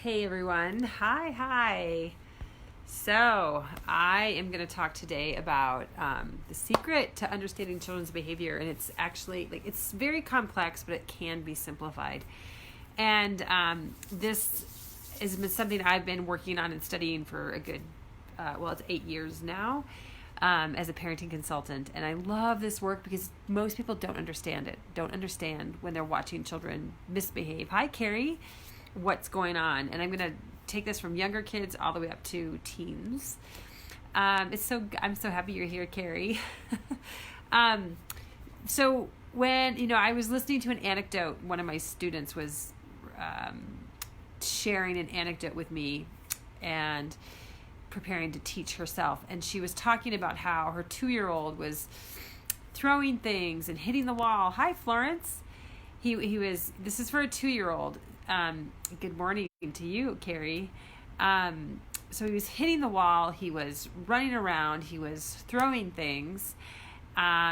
Hey everyone. Hi. So, I am going to talk today about the secret to understanding children's behavior. And it's actually, it's very complex, but it can be simplified. And this has been something I've been working on and studying for a good, it's 8 years now as a parenting consultant. And I love this work because most people don't understand when they're watching children misbehave. Hi, Carrie. What's going on? And I'm going to take this from younger kids all the way up to teens. I'm so happy you're here, Carrie. So when, I was listening to an anecdote, one of my students was sharing an anecdote with me and preparing to teach herself. And she was talking about how her 2-year-old was throwing things and hitting the wall. Hi, Florence. This is for a 2-year-old. Good morning to you, Carrie. So he was hitting the wall. He was running around. He was throwing things.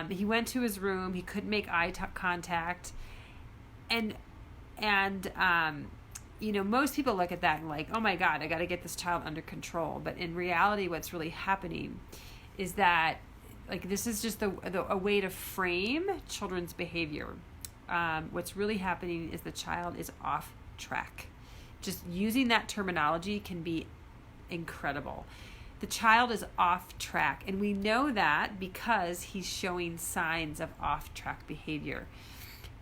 He went to his room. He couldn't make eye contact. And most people look at that and like, oh my God, I got to get this child under control. But in reality, what's really happening is that this is just a way to frame children's behavior. What's really happening is the child is off track. Just using that terminology can be incredible. The child is off track, and we know that because he's showing signs of off track behavior.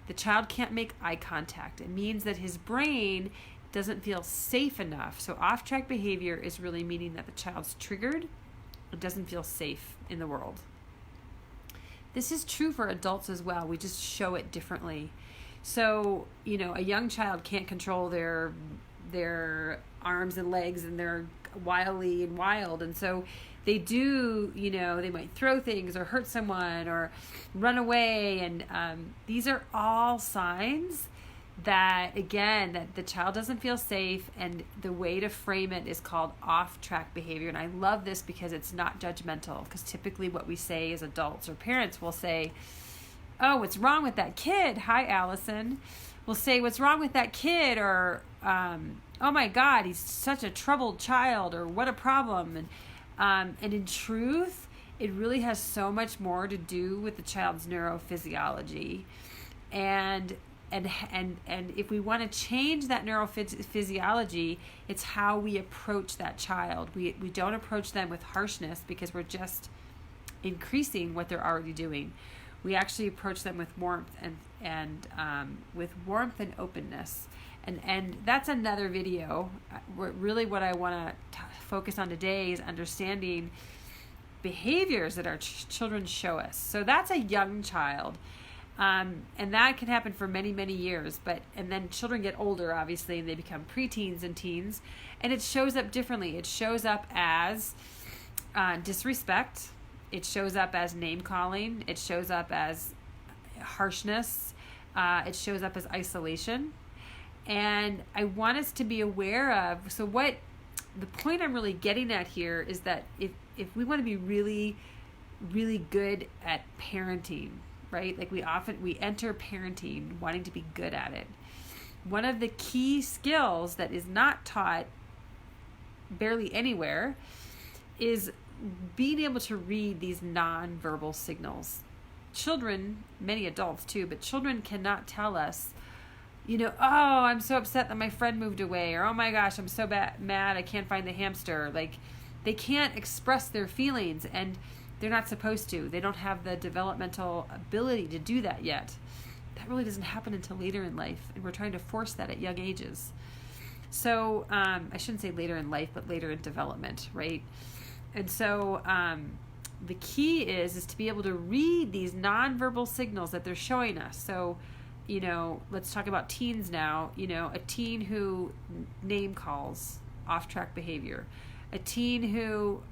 The child can't make eye contact. It means that his brain doesn't feel safe enough. So off track behavior is really meaning that the child's triggered and doesn't feel safe in the world. This is true for adults as well. We just show it differently. So, a young child can't control their arms and legs, and they're wily and wild. And so they do, they might throw things or hurt someone or run away. And these are all signs that, again, that the child doesn't feel safe. And the way to frame it is called off-track behavior. And I love this because it's not judgmental, because typically what we say as adults or parents will say, oh, what's wrong with that kid? Hi, Allison. We'll say, what's wrong with that kid? Or, oh my God, he's such a troubled child, or what a problem. And in truth, it really has so much more to do with the child's neurophysiology. And if we want to change that neurophysiology, it's how we approach that child. We don't approach them with harshness, because we're just increasing what they're already doing. We actually approach them with warmth and openness. And that's another video. Really what I want to focus on today is understanding behaviors that our children show us. So that's a young child. And that can happen for many, many years. And then children get older, obviously, and they become preteens and teens. And it shows up differently. It shows up as disrespect. It shows up as name calling. It shows up as harshness. It shows up as isolation. And I want us to be aware of, so what the point I'm really getting at here is that if we want to be really, really good at parenting, right? We enter parenting wanting to be good at it. One of the key skills that is not taught barely anywhere is being able to read these nonverbal signals. Children, many adults too, but children cannot tell us, oh, I'm so upset that my friend moved away, or oh my gosh, I'm so mad I can't find the hamster. They can't express their feelings, and they're not supposed to. They don't have the developmental ability to do that yet. That really doesn't happen until later in life, and we're trying to force that at young ages. So I shouldn't say later in life, but later in development, right? And so the key is to be able to read these nonverbal signals that they're showing us. So, let's talk about teens now. A teen who name calls, off-track behavior. A teen who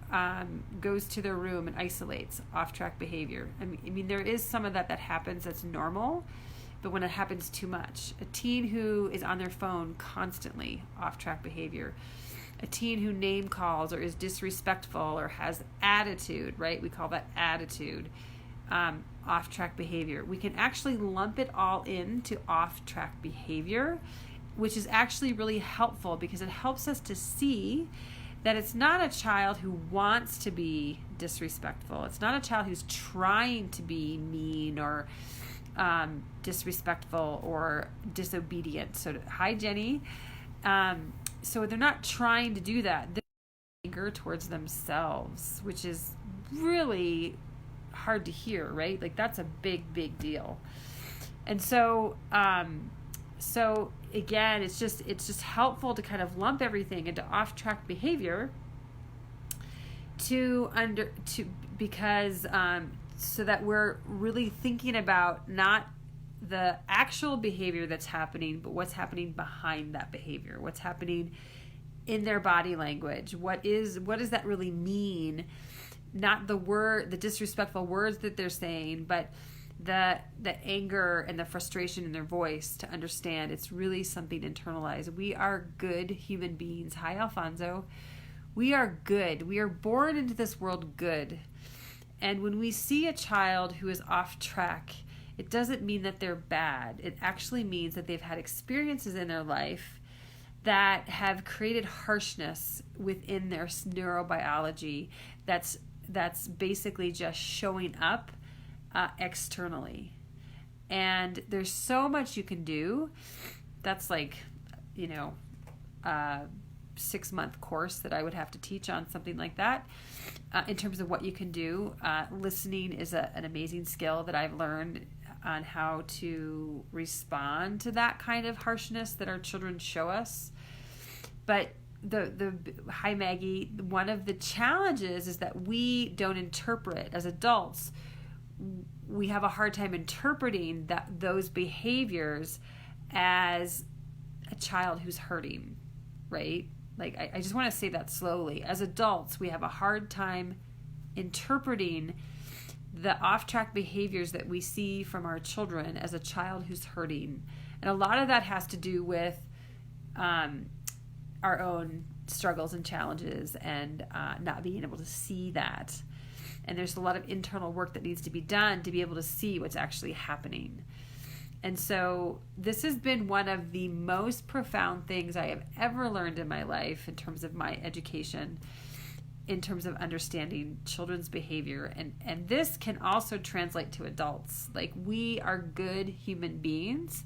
goes to their room and isolates, off-track behavior. I mean, there is some of that happens that's normal, but when it happens too much. A teen who is on their phone constantly, off-track behavior. A teen who name calls or is disrespectful or has attitude, right? We call that attitude, off-track behavior. We can actually lump it all into off-track behavior which is actually really helpful because it helps us to see that it's not a child who wants to be disrespectful. It's not a child who's trying to be mean or disrespectful or disobedient. So, hi, Jenny. So they're not trying to do that. They're anger towards themselves, which is really hard to hear, right? Like that's a big, big deal. And so, so again, it's just helpful to kind of lump everything into off-track behavior because so that we're really thinking about not the actual behavior that's happening, but what's happening behind that behavior, what's happening in their body language, what does that really mean? Not the disrespectful words that they're saying, but the anger and the frustration in their voice, to understand it's really something internalized. We are good human beings. Hi, Alfonso. We are good. We are born into this world good. And when we see a child who is off track, it doesn't mean that they're bad. It actually means that they've had experiences in their life that have created harshness within their neurobiology that's basically just showing up externally. And there's so much you can do. That's like, a 6-month course that I would have to teach on something like that. In terms of what you can do, listening is an amazing skill that I've learned on how to respond to that kind of harshness that our children show us. But hi Maggie, one of the challenges is that we don't interpret as adults. We have a hard time interpreting those behaviors as a child who's hurting, right? Like I just want to say that slowly. As adults, we have a hard time interpreting the off-track behaviors that we see from our children as a child who's hurting. And a lot of that has to do with our own struggles and challenges and not being able to see that. And there's a lot of internal work that needs to be done to be able to see what's actually happening. And so this has been one of the most profound things I have ever learned in my life in terms of my education, in terms of understanding children's behavior. And this can also translate to adults. Like, we are good human beings.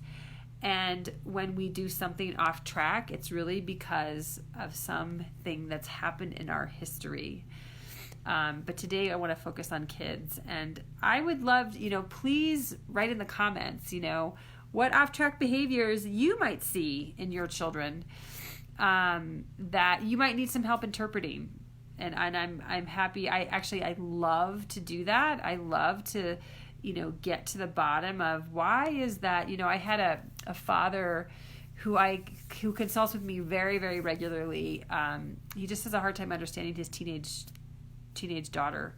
And when we do something off track, it's really because of something that's happened in our history. But today I want to focus on kids. And I would love, please write in the comments, what off-track behaviors you might see in your children that you might need some help interpreting. And I'm happy. I love to do that. I love to, get to the bottom of why is that. I had a father who consults with me very, very regularly. He just has a hard time understanding his teenage daughter.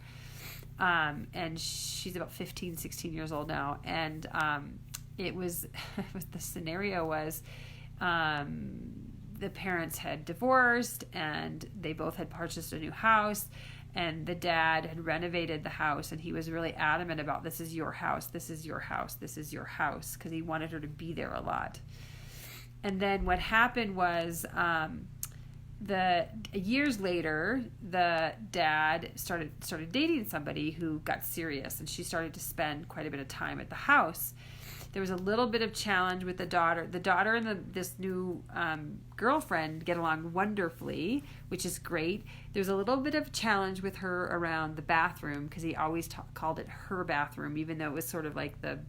And she's about 15, 16 years old now. And it was, the scenario was the parents had divorced and they both had purchased a new house, and the dad had renovated the house, and he was really adamant about, this is your house, this is your house, this is your house, because he wanted her to be there a lot. And then what happened was years later, the dad started dating somebody who got serious, and she started to spend quite a bit of time at the house. There was a little bit of challenge with the daughter. The daughter and this new girlfriend get along wonderfully, which is great. There's a little bit of challenge with her around the bathroom, because he always called it her bathroom, even though it was sort of like the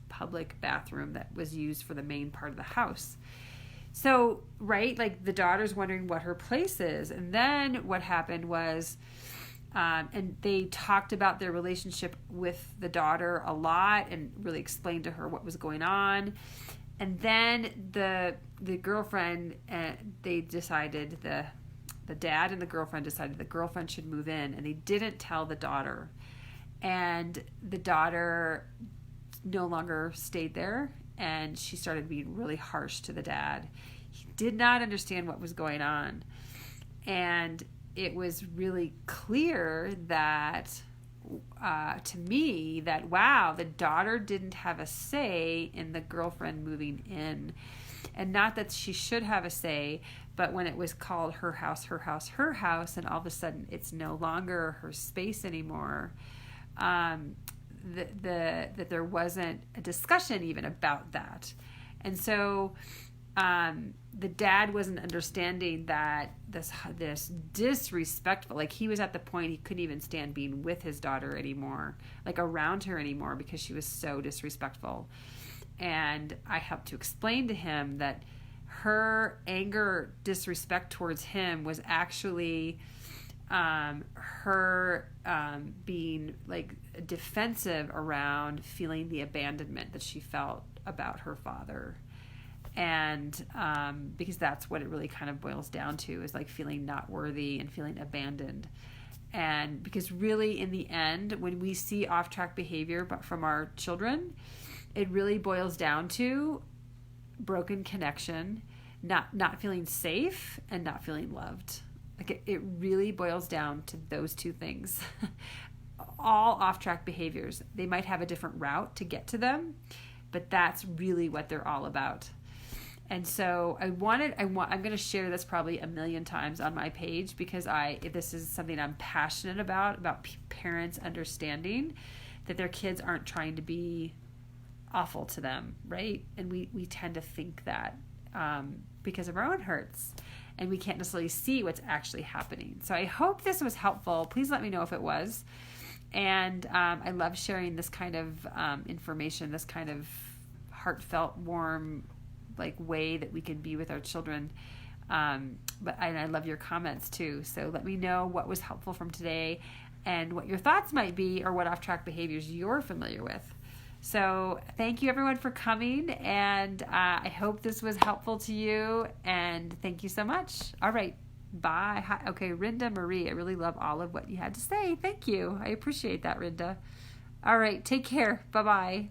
public bathroom that was used for the main part of the house. So, right, like the daughter's wondering what her place is. And then what happened was, and they talked about their relationship with the daughter a lot and really explained to her what was going on. And then the girlfriend, they decided, the dad and the girlfriend decided the girlfriend should move in, and they didn't tell the daughter. And the daughter no longer stayed there, and she started being really harsh to the dad. He did not understand what was going on. And it was really clear that, to me, that, wow, the daughter didn't have a say in the girlfriend moving in. And not that she should have a say, but when it was called her house, her house, her house, and all of a sudden it's no longer her space anymore, that there wasn't a discussion even about that. And so the dad wasn't understanding that this disrespectful, like he was at the point he couldn't even stand being with his daughter anymore, like around her anymore, because she was so disrespectful. And I helped to explain to him that her anger, disrespect towards him was actually her being like defensive around feeling the abandonment that she felt about her father. And because that's what it really kind of boils down to, is like feeling not worthy and feeling abandoned. And because really in the end, when we see off-track behavior but from our children, it really boils down to broken connection, not feeling safe, and not feeling loved. Like it really boils down to those two things. All off-track behaviors, they might have a different route to get to them, but that's really what they're all about. And so I'm going to share this probably a million times on my page, because this is something I'm passionate about parents understanding that their kids aren't trying to be awful to them, right? And we tend to think that because of our own hurts, and we can't necessarily see what's actually happening. So I hope this was helpful. Please let me know if it was. And I love sharing this kind of information, this kind of heartfelt, warm, like way that we can be with our children. But I love your comments too. So let me know what was helpful from today and what your thoughts might be, or what off-track behaviors you're familiar with. So thank you everyone for coming, and I hope this was helpful to you, and thank you so much. All right, bye. Hi. Okay, Rinda Marie, I really love all of what you had to say. Thank you. I appreciate that, Rinda. All right, take care. Bye-bye.